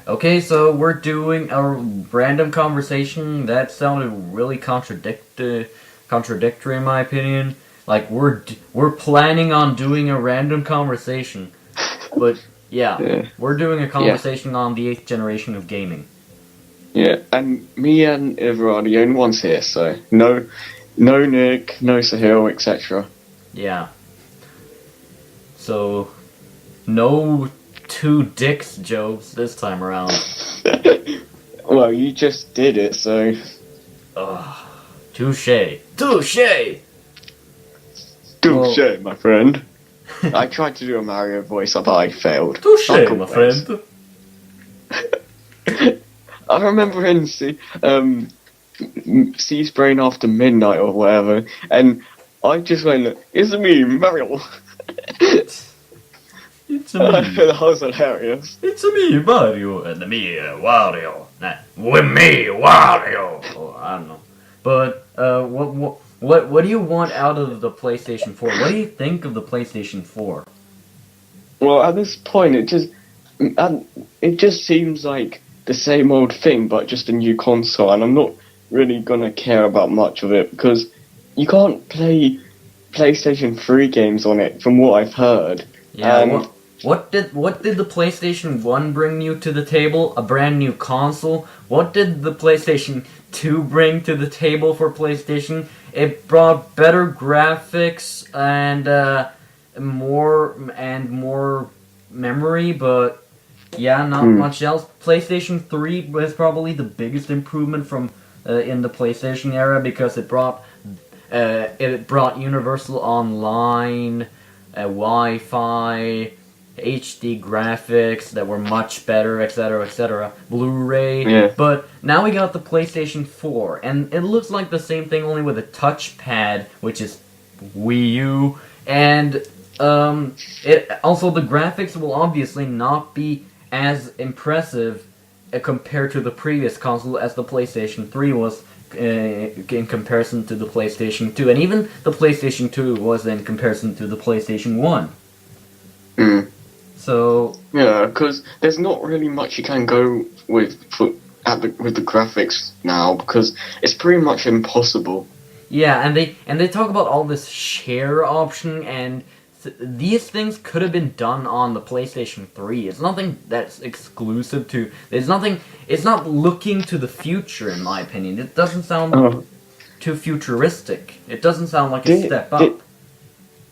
Okay, so we're doing a random conversation. That sounded really contradictory in my opinion. Like we're planning on doing a random conversation, but yeah, Yeah, we're doing a yeah, conversation on the eighth generation of gaming. yeah. And me and Iver are the only ones here, so no Nick, no Sahil, etc. Yeah, so no two dicks jokes this time around. Well, you just did it, so Ugh, touche, touche. Well, touche, my friend. I tried to do a Mario voice, but I failed. touche, Like my always. friend. I remember in C's Brain After Midnight or whatever, and I just went, "It's me, Mario." It's a me. That was hilarious. It's me, Mario, and me, Wario. Nah, with me, Wario. Oh, I don't know. But what do you want out of the PlayStation 4? What do you think of the PlayStation 4? Well, at this point, it just seems like the same old thing, but just a new console, and I'm not really gonna care about much of it because you can't play PlayStation 3 games on it, from what I've heard. Yeah, And what did the PlayStation 1 bring you to the table? A brand new console. What did the PlayStation 2 bring to the table for PlayStation? It brought better graphics and more memory, but yeah, not much else. PlayStation 3 was probably the biggest improvement from in the PlayStation era because it brought Universal Online, Wi-Fi, HD graphics that were much better, etc., etc. Blu-ray. yeah, But now we got the PlayStation 4, and it looks like the same thing, only with a touchpad, which is Wii U, and it also the graphics will obviously not be as impressive compared to the previous console as the PlayStation 3 was in comparison to the PlayStation 2, and even the PlayStation 2 was in comparison to the PlayStation 1. mm, So yeah, because there's not really much you can go with the graphics now because it's pretty much impossible. yeah, and they talk about all this share option, and these things could have been done on the PlayStation 3. It's nothing that's exclusive to. There's nothing. It's not looking to the future, in my opinion. It doesn't sound Oh, too futuristic. It doesn't sound like a did, step did, up.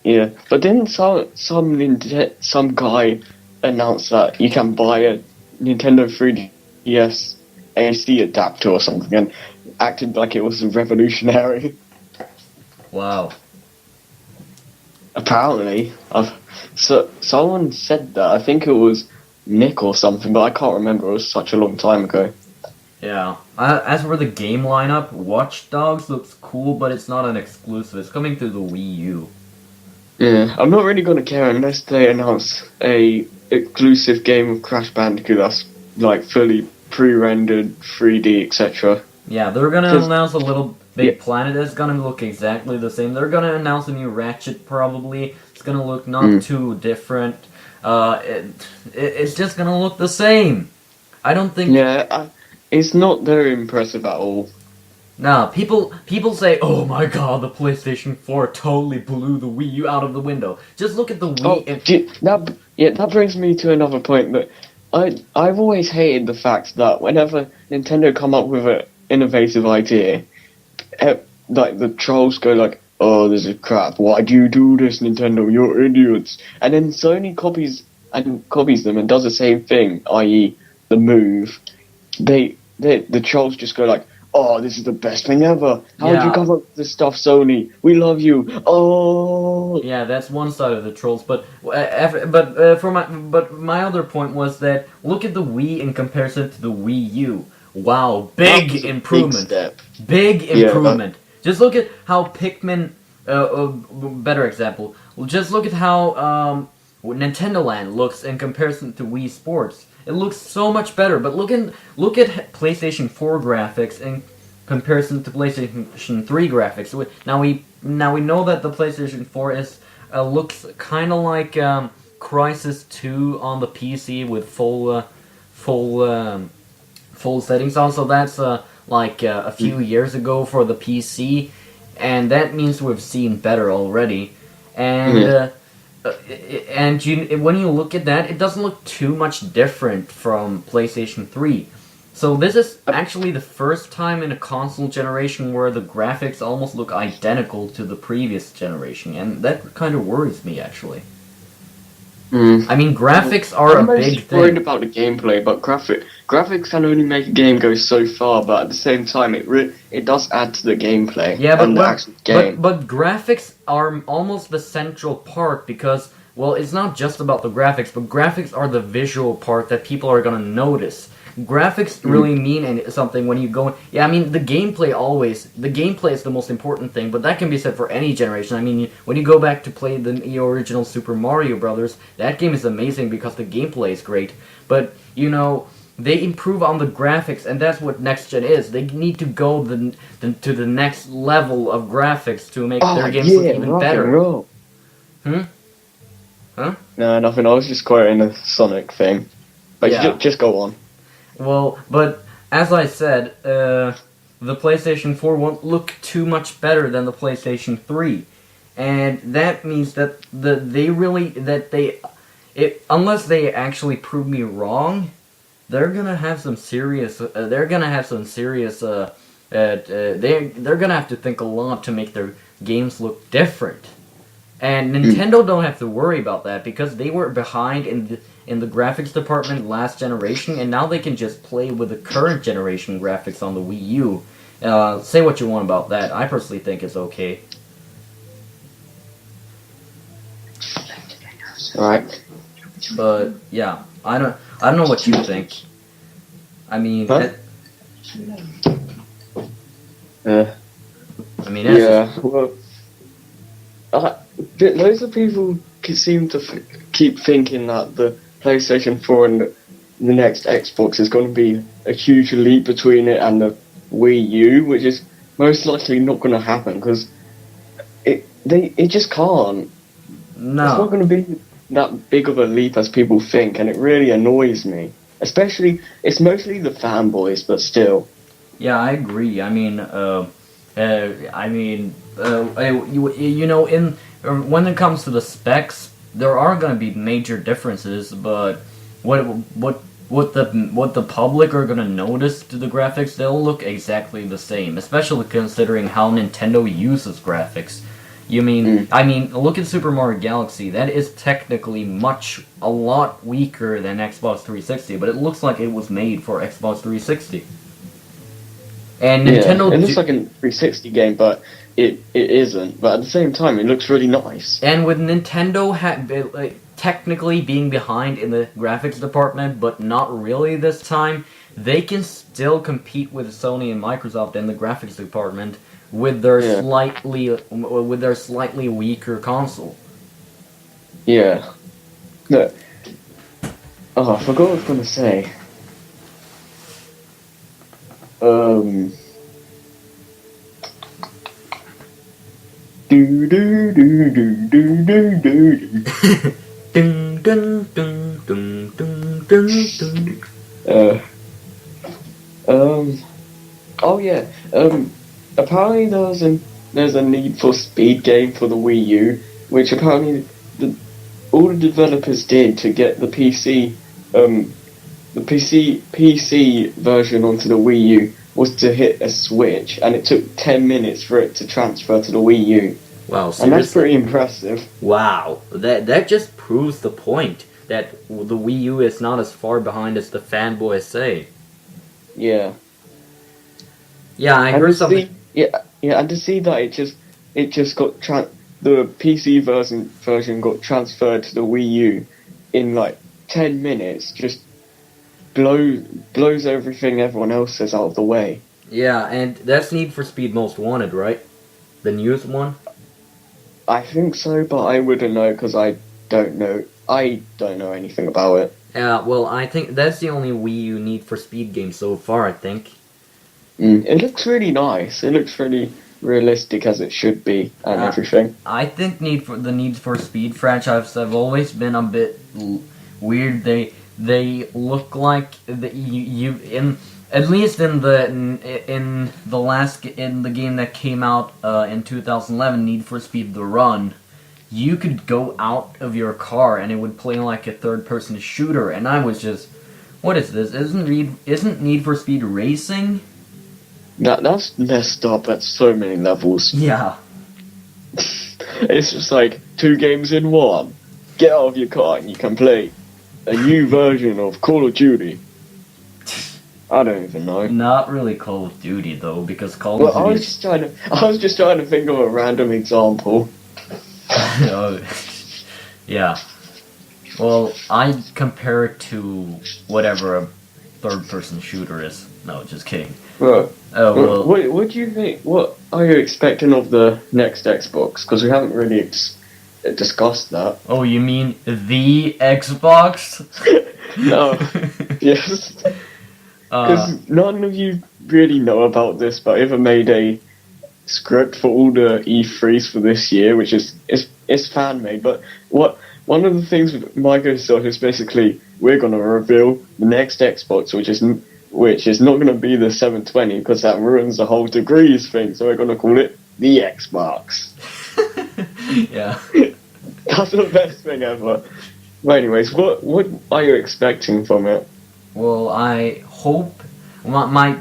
yeah, but didn't some guy announce that you can buy a Nintendo 3DS AC adapter or something and acted like it was revolutionary? Wow. Apparently, someone said that. I think it was Nick or something, but I can't remember. It was such a long time ago. Yeah. As for the game lineup, Watch Dogs looks cool, but it's not an exclusive. It's coming to the Wii U. Yeah, I'm not really gonna care unless they announce a exclusive game of Crash Bandicoot that's like fully pre-rendered, 3D, etc. Yeah, they're gonna Because announce a Little yeah, Big Planet that's gonna look exactly the same. They're gonna announce a new Ratchet probably. It's gonna look not too different. It's just gonna look the same. I don't think. it's not very impressive at all. Nah, people say, "Oh my God, the PlayStation 4 totally blew the Wii U out of the window." Just look at the Oh, Wii. that brings me to another point that I've always hated the fact that whenever Nintendo come up with an innovative idea, like the trolls go like, "Oh, this is crap. Why do you do this, Nintendo? You're idiots." And then Sony copies them and does the same thing, i.e., the Move. The trolls just go like, "Oh, this is the best thing ever. How did you Yeah, come up with this stuff, Sony? We love you." Oh, yeah, that's one side of the trolls. But my other point was that look at the Wii in comparison to the Wii U. Wow, that big was a big improvement. step. Big Yeah, improvement. Just look at how Pikmin. Better example. Just look at how Nintendo Land looks in comparison to Wii Sports. It looks so much better. But look at PlayStation 4 graphics in comparison to PlayStation 3 graphics. Now we know that the PlayStation 4 is looks kind of like Crisis 2 on the PC with full settings on. So that's a few years ago for the PC, and that means we've seen better already. And when you look at that, it doesn't look too much different from PlayStation 3. So this is actually the first time in a console generation where the graphics almost look identical to the previous generation, and that kind of worries me, actually. I mean, graphics are a big thing. I'm worried about the gameplay, but graphics can only make a game go so far, but at the same time, it does add to the gameplay and the actual game. But graphics are almost the central part because, well, it's not just about the graphics, but graphics are the visual part that people are going to notice. Graphics really mean something when you go... Yeah, I mean, the gameplay is the most important thing, but that can be said for any generation. I mean, when you go back to play the original Super Mario Brothers, that game is amazing because the gameplay is great. But, you know, they improve on the graphics, and that's what next gen is. They need to go to the next level of graphics to make their games look even better. Roll. Huh? No, nothing. I was just quoting a Sonic thing. But just go on. Well, but as I said, the PlayStation 4 won't look too much better than the PlayStation 3, and that means that unless they actually prove me wrong, they're gonna have some serious. They're gonna have to think a lot to make their games look different. And Nintendo don't have to worry about that because they were behind in the graphics department last generation, and now they can just play with the current generation graphics on the Wii U. Say what you want about that. I personally think it's okay. Alright. But yeah, I don't know what you think. I mean, huh? I mean, that's well, loads of people seem to keep thinking that the PlayStation 4 and the next Xbox is going to be a huge leap between it and the Wii U, which is most likely not going to happen because it just can't. No. It's not going to be that big of a leap as people think, and it really annoys me. Especially, it's mostly the fanboys, but still. Yeah, I agree. I mean, you know, when it comes to the specs, there are going to be major differences, but what the public are going to notice to the graphics, they'll look exactly the same, especially considering how Nintendo uses graphics. I mean, look at Super Mario Galaxy. That is technically a lot weaker than Xbox 360, but it looks like it was made for Xbox 360. And Nintendo... it looks like a 360 game, but it isn't. But at the same time, it looks really nice. And with Nintendo technically being behind in the graphics department, but not really this time, they can still compete with Sony and Microsoft in the graphics department with their slightly weaker console. Yeah. Look. Oh, I forgot what I was going to say. Dun, dun, dun, dun, dun, dun, dun. Oh yeah. Apparently there's a Need for Speed game for the Wii U, which apparently all the developers did to get the PC version onto the Wii U was to hit a switch, and it took 10 minutes for it to transfer to the Wii U. Wow, seriously? And that's pretty impressive. Wow, that just proves the point that the Wii U is not as far behind as the fanboys say. Yeah. Yeah, I heard something. And to see that it just got the PC version got transferred to the Wii U in like 10 minutes, just blows everything everyone else says out of the way. Yeah, and that's Need for Speed Most Wanted, right? The newest one? I think so, but I wouldn't know because I don't know anything about it. Yeah, well, I think that's the only Wii U Need for Speed game so far, I think. It looks really nice. It looks really realistic as it should be and everything. I think the Need for Speed franchise have always been a bit weird. they look like you in at least in the game that came out in 2011, Need for Speed: The Run. You could go out of your car and it would play like a third-person shooter, and I was just, what is this? Isn't Need for Speed Racing? That's messed up at so many levels. Yeah. It's just like 2 games in one. Get out of your car and you can play a new version of Call of Duty. I don't even know. Not really Call of Duty though, because Call Well, of Duty. I was just trying to think of a random example. Yeah. Well, I compare it to whatever a third-person shooter is. No, just kidding. Well, Oh well. what do you think? What are you expecting of the next Xbox? Because we haven't really discussed that. Oh, you mean the Xbox? No. Yes. Because none of you really know about this, but Iver made a script for all the E3s for this year, which is fan made. But one of the things with Microsoft is basically we're gonna reveal the next Xbox, which is not gonna be the 720 because that ruins the whole degrees thing. So we're gonna call it the Xbox. Yeah. That's the best thing ever. But anyways, what are you expecting from it? Well, I hope my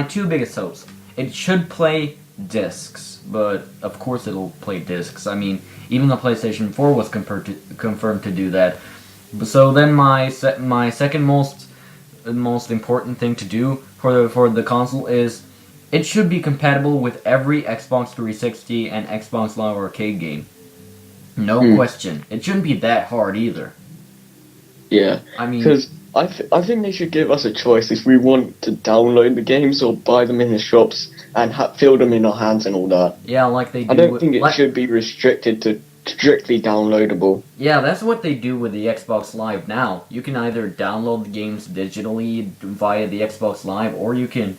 two biggest hopes. It should play discs, but of course it'll play discs. I mean, even the PlayStation 4 was confirmed to do that. So then my second most important thing to do for the console is it should be compatible with every Xbox 360 and Xbox Live Arcade game. No question. It shouldn't be that hard either. Yeah, I mean, because I think they should give us a choice if we want to download the games or buy them in the shops and feel them in our hands and all that. yeah, like they do. I don't think it should be restricted to strictly downloadable. Yeah, that's what they do with the Xbox Live now. You can either download the games digitally via the Xbox Live, or you can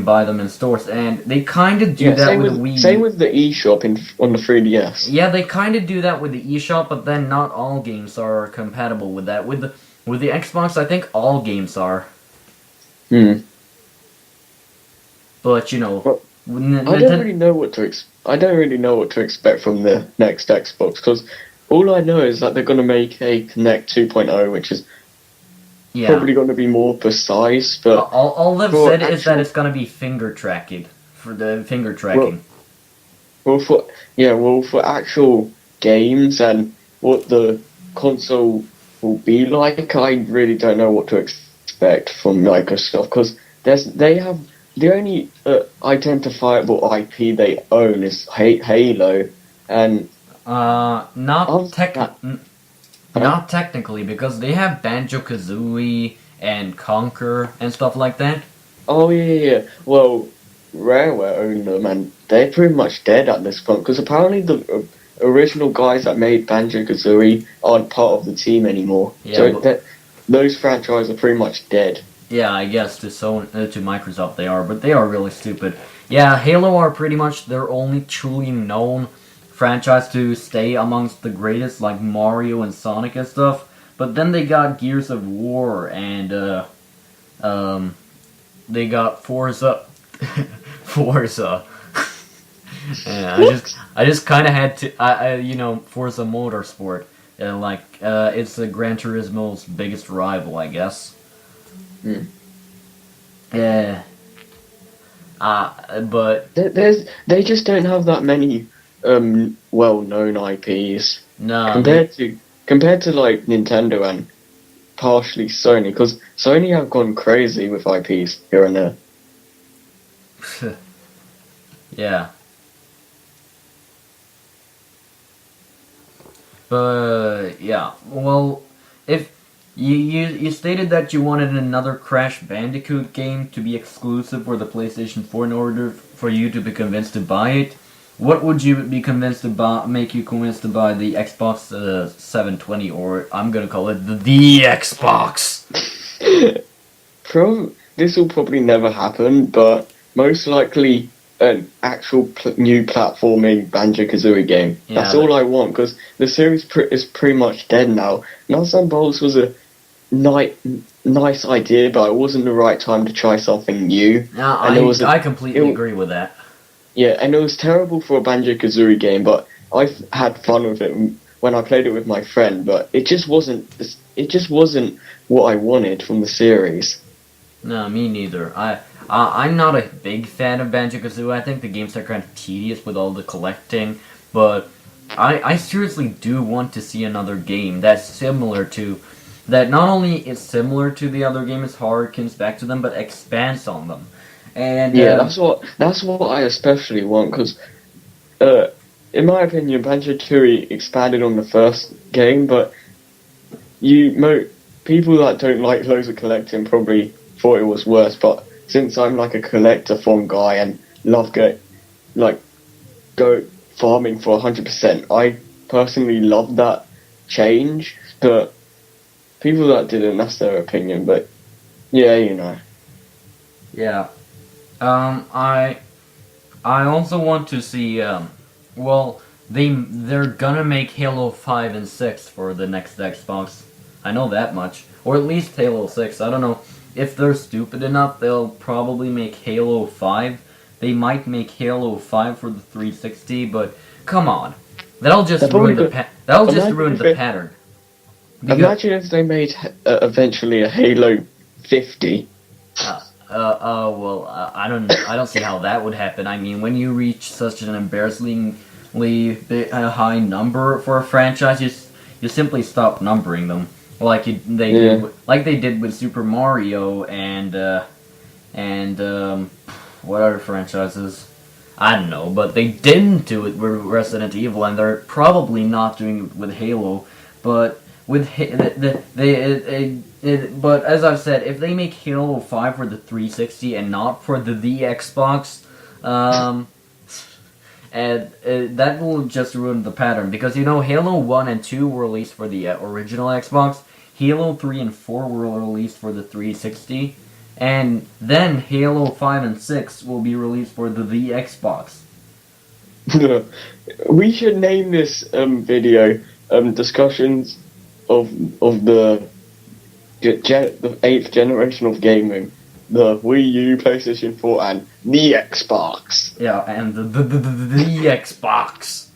buy them in stores, and they kind of do that with the Wii U. Same with the eShop on the 3DS. Yeah, they kind of do that with the eShop, but then not all games are compatible with that. With the Xbox, I think all games are. But you know, I don't really know what to expect from the next Xbox because all I know is that they're going to make a Kinect 2.0, which is probably going to be more precise. But all they've said is that it's going to be finger tracking for the finger tracking. Well, for actual games and what the console will be like, I really don't know what to expect from Microsoft because they have the only identifiable IP they own is Halo, and not technically because they have Banjo-Kazooie and Conquer and stuff like that. Oh yeah. Well, Rareware own them, and they're pretty much dead at this point because apparently the original guys that made Banjo-Kazooie aren't part of the team anymore. Yeah, so those franchises are pretty much dead. Yeah, I guess to Microsoft they are, but they are really stupid. Yeah, Halo are pretty much their only truly known franchise to stay amongst the greatest, like Mario and Sonic and stuff. But then they got Gears of War and they got Forza. And I just kind of had to, Forza Motorsport. It's Gran Turismo's biggest rival, I guess. Yeah. But they just don't have that many well-known IPs. No. Compared to like Nintendo and partially Sony, because Sony have gone crazy with IPs here and there. Yeah. But yeah, well, if you stated that you wanted another Crash Bandicoot game to be exclusive for the PlayStation 4 in order for you to be convinced to buy it, what would you be convinced to buy? Make you convinced to buy the Xbox 720, or I'm gonna call it the Xbox. This will probably never happen, but most likely an actual new platforming Banjo-Kazooie game. Yeah, That's all I want, because the series is pretty much dead now. Nuts and Bolts was a nice idea, but it wasn't the right time to try something new. no, And I completely agree with that. yeah, and it was terrible for a Banjo-Kazooie game, but I had fun with it when I played it with my friend. But it just wasn't. It just wasn't what I wanted from the series. No, me neither. I'm not a big fan of Banjo-Kazooie. I think the games are kind of tedious with all the collecting, but I seriously do want to see another game that's similar to, that not only is similar to the other games, harkens back to them, but expands on them. And Yeah, that's what I especially want, because in my opinion, Banjo-Tooie expanded on the first game, but people that don't like loads of collecting probably thought it was worse. But since I'm like a collector farm guy and love go farming for 100%, I personally love that change. But people that didn't, that's their opinion. But yeah, you know. yeah, I also want to see. Well, they're gonna make Halo 5 and 6 for the next Xbox. I know that much, or at least Halo 6. I don't know if they're stupid enough. They'll probably make Halo 5. They might make Halo 5 for the 360, but come on, that'll just ruin the pattern. Imagine if they made eventually a Halo 50. Well, I don't see how that would happen. I mean, when you reach such an embarrassingly high number for a franchise, you simply stop numbering them, like they did with Super Mario and what other franchises? I don't know, but they didn't do it with Resident Evil, and they're probably not doing it with Halo, but. But as I've said, if they make Halo 5 for the 360 and not for the Xbox, and that will just ruin the pattern, because Halo 1 and 2 were released for the original Xbox, Halo 3 and 4 were released for the 360, and then Halo 5 and 6 will be released for the Xbox. We should name this video discussions of the 8th generation of gaming, the Wii U, PlayStation 4, and the Xbox. Yeah, and the Xbox.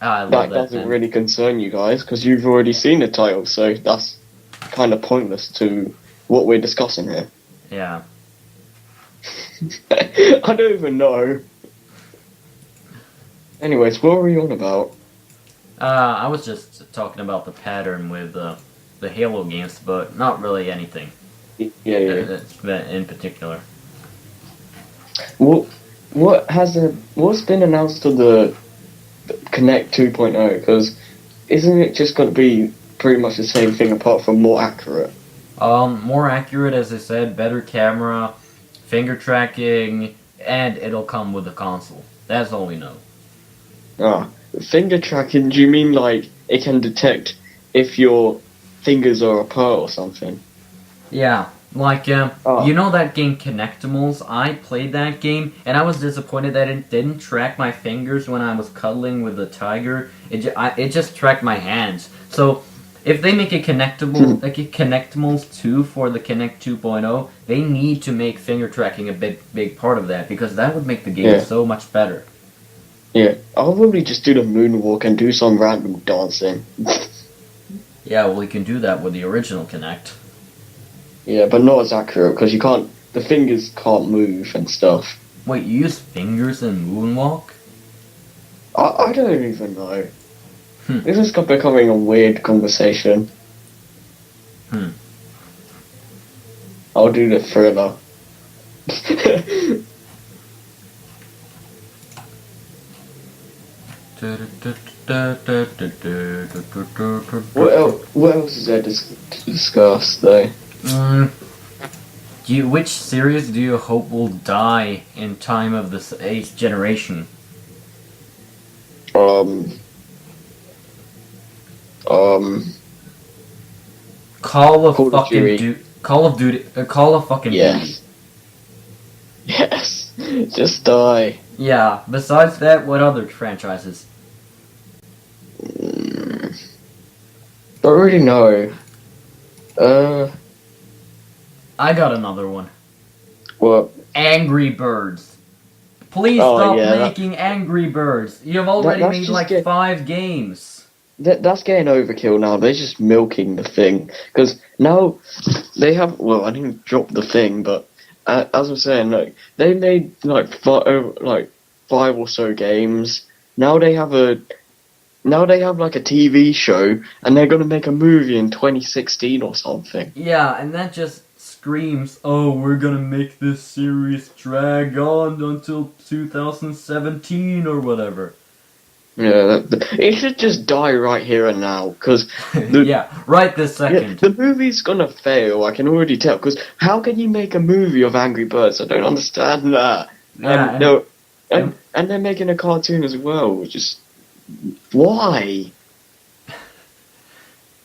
I love that doesn't really concern you guys, because you've already seen the title, so that's kind of pointless to what we're discussing here. Yeah. I don't even know. Anyways, what were you on about? I was just talking about the pattern with the Halo games, but not really anything. Yeah. In particular. What's been announced for the Kinect 2.0? Because isn't it just going to be pretty much the same thing apart from more accurate? More accurate, as I said, better camera, finger tracking, and it'll come with the console. That's all we know. Finger tracking, do you mean like it can detect if your fingers are apart or something? Yeah, like, you know that game Connectimals? I played that game, and I was disappointed that it didn't track my fingers when I was cuddling with the tiger. It just tracked my hands. So, if they make a Connectimals 2 for the Kinect 2.0, they need to make finger tracking a big part of that, because that would make the game so much better. Yeah, I'll probably just do the moonwalk and do some random dancing. Yeah, well, you can do that with the original Kinect. Yeah, but not as accurate, because the fingers can't move and stuff. Wait, you use fingers in moonwalk? I don't even know. This is becoming a weird conversation. I'll do the Thriller. What else is there to discuss, though? Which series do you hope will die in time of this 8th generation? Call of fucking Duty. Yes. Yes. Just die. Yeah, besides that, what other franchises? Don't really know. I got another one. What? Angry Birds. Please Oh stop yeah, making Angry Birds. You've already that's made just like 5 games. that's getting overkill now. They're just milking the thing because now they have. Well, I didn't drop the thing, but as I'm saying, like they made like five or so games. Now they have like a TV show, and they're gonna make a movie in 2016 or something. Yeah, and that just screams, oh, we're gonna make this series drag on until 2017 or whatever. Yeah, it should just die right here and now because Yeah, right this second. the movie's gonna fail. I can already tell. Because how can you make a movie of Angry Birds? I don't understand that. Yeah, No, and and they're making a cartoon as well. Which is why?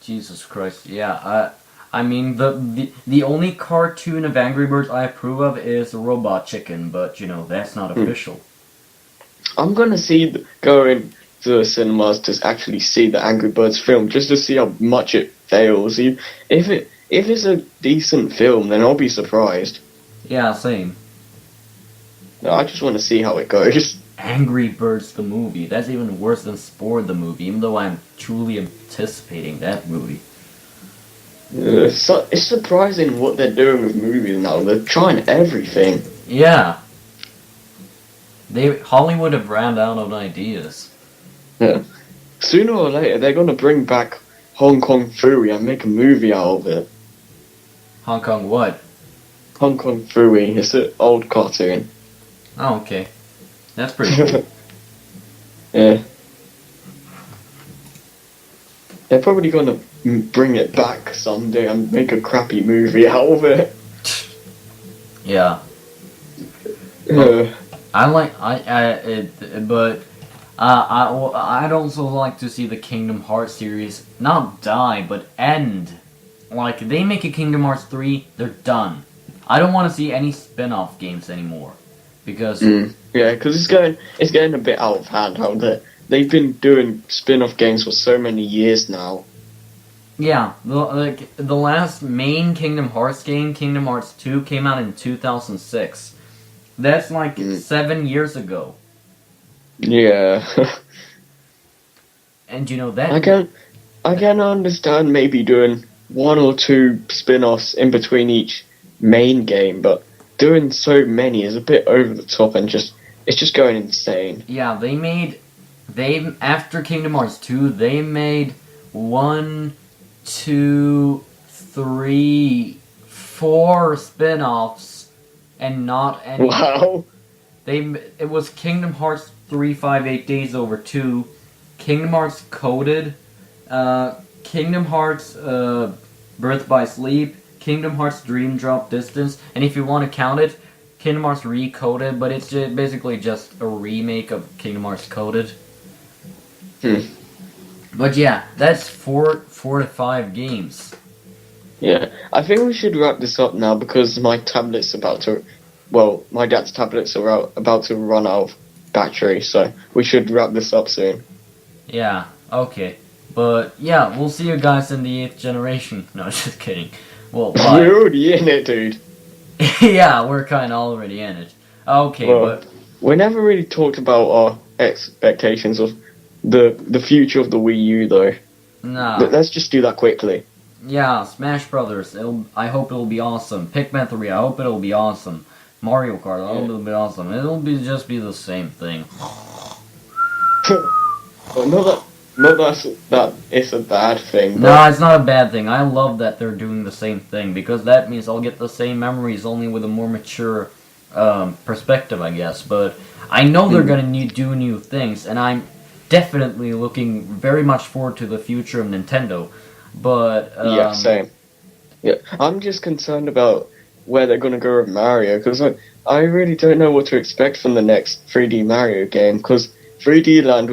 Jesus Christ, yeah, I mean, the only cartoon of Angry Birds I approve of is Robot Chicken, but, you know, that's not official. I'm gonna go into the cinemas to actually see the Angry Birds film just to see how much it fails. If it's a decent film, then I'll be surprised. Yeah, same. No, I just want to see how it goes. Angry Birds the movie, that's even worse than Spore the movie, even though I'm truly anticipating that movie. So it's surprising what they're doing with movies now. They're trying everything. Yeah. Hollywood have ran out of ideas. Yeah. Sooner or later, they're gonna bring back Hong Kong Phooey and make a movie out of it. Hong Kong what? Hong Kong Phooey. It's an old cartoon. Oh, okay. That's pretty cool. Yeah. They're probably gonna bring it back someday and make a crappy movie out of it. Yeah. I'd also like to see the Kingdom Hearts series not die, but end. Like, they make a Kingdom Hearts 3, they're done. I don't want to see any spin-off games anymore. Because... Yeah, because it's getting a bit out of hand how they've been doing spin-off games for so many years now. Yeah, the last main Kingdom Hearts game, Kingdom Hearts 2, came out in 2006. That's like 7 years ago. Yeah. And you know that... I can understand maybe doing 1 or 2 spin-offs in between each main game, but doing so many is a bit over the top and it's just going insane. Yeah, after Kingdom Hearts 2, they made 1, 2, 3, 4 spin-offs, and not any... Wow. It was Kingdom Hearts 358 Days Over 2, Kingdom Hearts Coded, Kingdom Hearts Birth by Sleep, Kingdom Hearts Dream Drop Distance, and if you want to count it, Kingdom Hearts Recoded, but it's basically just a remake of Kingdom Hearts Coded. But yeah, that's 4 to 5 games. Yeah, I think we should wrap this up now because my tablet's about to... Well, my dad's tablets are about to run out of battery, so we should wrap this up soon. Yeah, okay. But yeah, we'll see you guys in the 8th generation. No, just kidding. Well, bye. We're already in it, dude. Yeah, we're kind of already in it. Okay, Well, but... we never really talked about our expectations of the future of the Wii U, though. No. Let's just do that quickly. Yeah, Smash Brothers. I hope it'll be awesome. Pikmin 3. I hope it'll be awesome. Mario Kart. I hope it'll be awesome. Just be the same thing. Well, that it's a bad thing. No, it's not a bad thing. I love that they're doing the same thing because that means I'll get the same memories, only with a more mature perspective, I guess. But I know they're gonna do new things, and I'm definitely looking very much forward to the future of Nintendo. But yeah, same. Yeah, I'm just concerned about where they're gonna go with Mario because I really don't know what to expect from the next 3D Mario game because 3D Land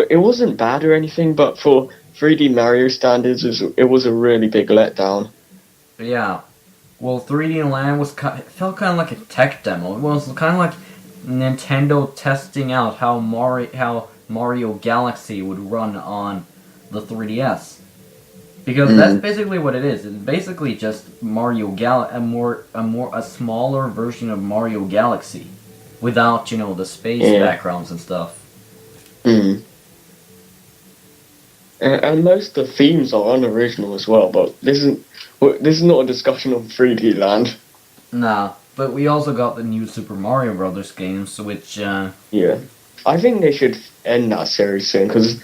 it wasn't bad or anything, but for 3D Mario standards, it was a really big letdown. Yeah, Well, 3D Land it felt kind of like a tech demo. It was kind of like Nintendo testing out how Mario Galaxy would run on the 3DS. Because that's basically what it is. It's basically just a smaller version of Mario Galaxy, without the space backgrounds and stuff. And most of the themes are unoriginal as well. But this is not a discussion on 3D Land. Nah, but we also got the new Super Mario Brothers games, which I think they should end that series soon because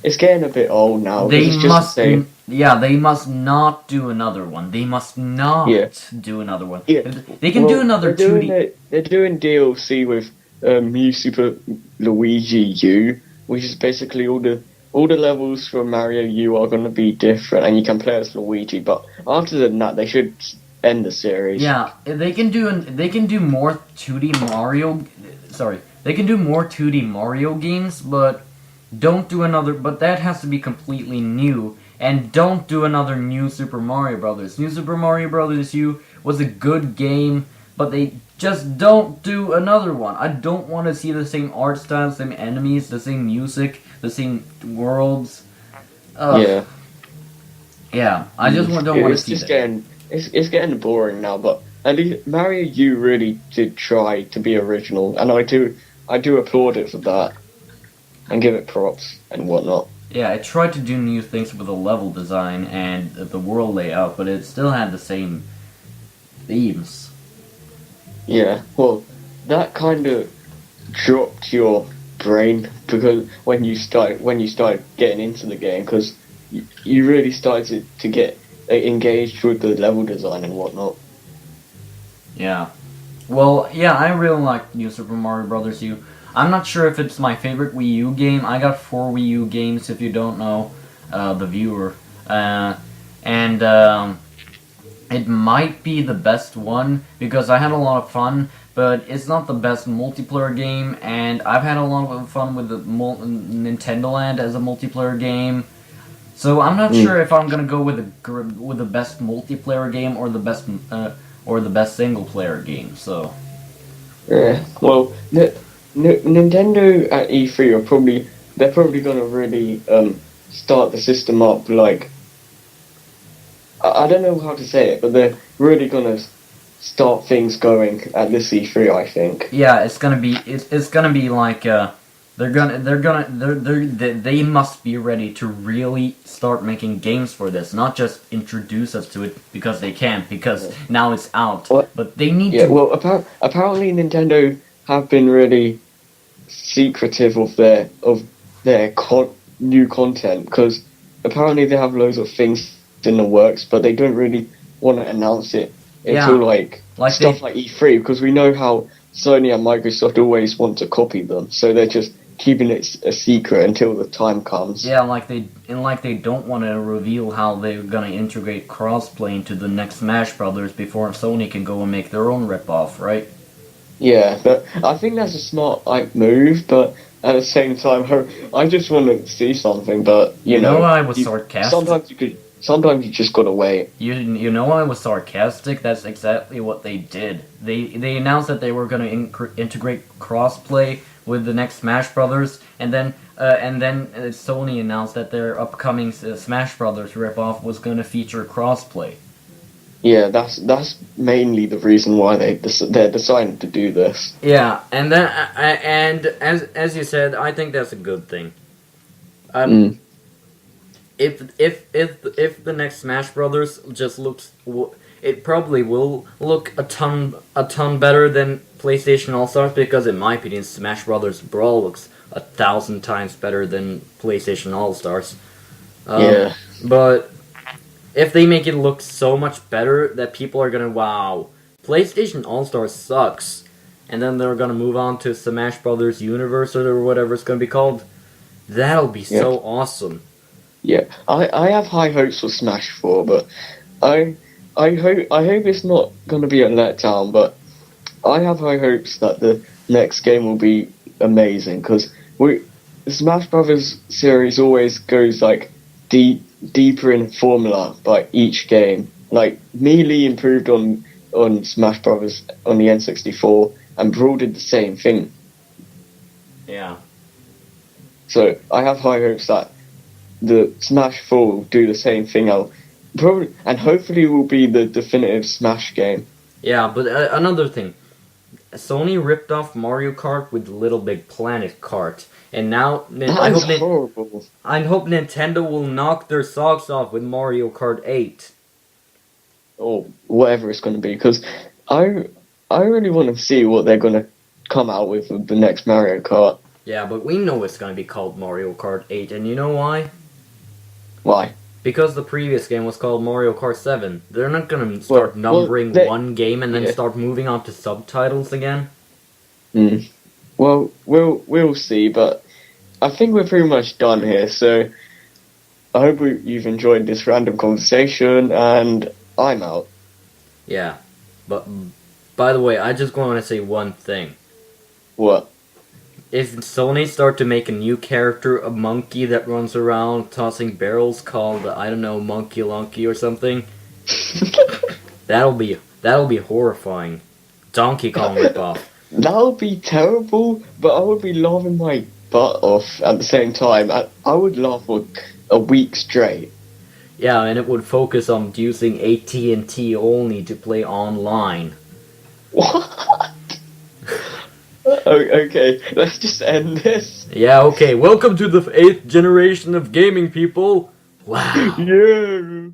it's getting a bit old now. They must not do another one. They must not do another one. Yeah. They can do another 2D. They're doing DLC with New Super Luigi U, which is basically all the levels from Mario U are going to be different, and you can play as Luigi. But after that, they should end the series. Yeah, they can do more 2D Mario. Sorry, they can do more 2D Mario games, but don't do another. But that has to be completely new, and don't do another new Super Mario Brothers. New Super Mario Brothers U was a good game, but they just don't do another one. I don't want to see the same art style, same enemies, the same music, the same worlds. Yeah, I just don't want to see that. It's getting boring now, but at least Mario U really did try to be original, and I do applaud it for that, and give it props and whatnot. Yeah, it tried to do new things with the level design and the world layout, but it still had the same themes. Yeah, well, that kind of dropped your brain because when you started getting into the game, because you really started to get engaged with the level design and whatnot. Yeah. Well, yeah, I really like New Super Mario Brothers U. I'm not sure if it's my favorite Wii U game. I got 4 Wii U games, if you don't know, the viewer. It might be the best one, because I had a lot of fun, but it's not the best multiplayer game, and I've had a lot of fun with the Nintendo Land as a multiplayer game. So I'm not sure if I'm gonna go with the best multiplayer game or the best single player game. So yeah, well, Nintendo at E3 they're probably gonna really start the system up like I don't know how to say it, but they're really gonna start things going at this E3. I think. Yeah, it's gonna be like they must be ready to really start making games for this, not just introduce us to it because they can, because now it's out. But they need to. Well, apparently Nintendo have been really secretive of their new content, because apparently they have loads of things in the works, but they don't really want to announce it until like stuff like E3, because we know how Sony and Microsoft always want to copy them, so they're just keeping it a secret until the time comes. Yeah, like they don't want to reveal how they're gonna integrate crossplay into the next Smash Brothers before Sony can go and make their own ripoff, right? Yeah, but I think that's a smart move, but at the same time, I just want to see something. But you know, I was sarcastic. Sometimes you just gotta wait. You know I was sarcastic? That's exactly what they did. They announced that they were gonna integrate crossplay with the next Smash Brothers, and then Sony announced that their upcoming Smash Brothers ripoff was gonna feature crossplay. Yeah, that's mainly the reason why they're deciding to do this. Yeah, and as you said, I think that's a good thing. If the next Smash Brothers just looks, it probably will look a ton better than PlayStation All Stars, because in my opinion, Smash Brothers Brawl looks 1,000 times better than PlayStation All Stars. Yeah, but if they make it look so much better that people are gonna, wow, PlayStation All Stars sucks, and then they're gonna move on to Smash Brothers Universe or whatever it's gonna be called, that'll be so awesome. Yeah, I have high hopes for Smash 4, but I hope it's not gonna be a letdown. But I have high hopes that the next game will be amazing, because the Smash Brothers series always goes like deeper in formula by each game, like Melee improved on Smash Brothers on the N64, and Brawl did the same thing. Yeah. So I have high hopes that the Smash 4 will do the same thing. Probably, and hopefully will be the definitive Smash game. Yeah, but another thing. Sony ripped off Mario Kart with Little Big Planet Kart, and now That is horrible. I hope Nintendo will knock their socks off with Mario Kart 8. Or whatever it's going to be, because I really want to see what they're going to come out with the next Mario Kart. Yeah, but we know it's going to be called Mario Kart 8, and you know why? Why? Because the previous game was called Mario Kart 7. They're not going to start numbering one game and then start moving on to subtitles again. Well, we'll see, but I think we're pretty much done here, so I hope you've enjoyed this random conversation, and I'm out. Yeah, but by the way, I just want to say one thing. What? If Sony start to make a new character, a monkey that runs around tossing barrels called, I don't know, Monkey Lunky or something, that'll be horrifying. Donkey Kong ripoff. That would be terrible, but I would be laughing my butt off at the same time. I would laugh for a week straight. Yeah, and it would focus on using AT&T only to play online. What? Okay, let's just end this. Yeah, okay. Welcome to the 8th generation of gaming, people. Wow. Yeah.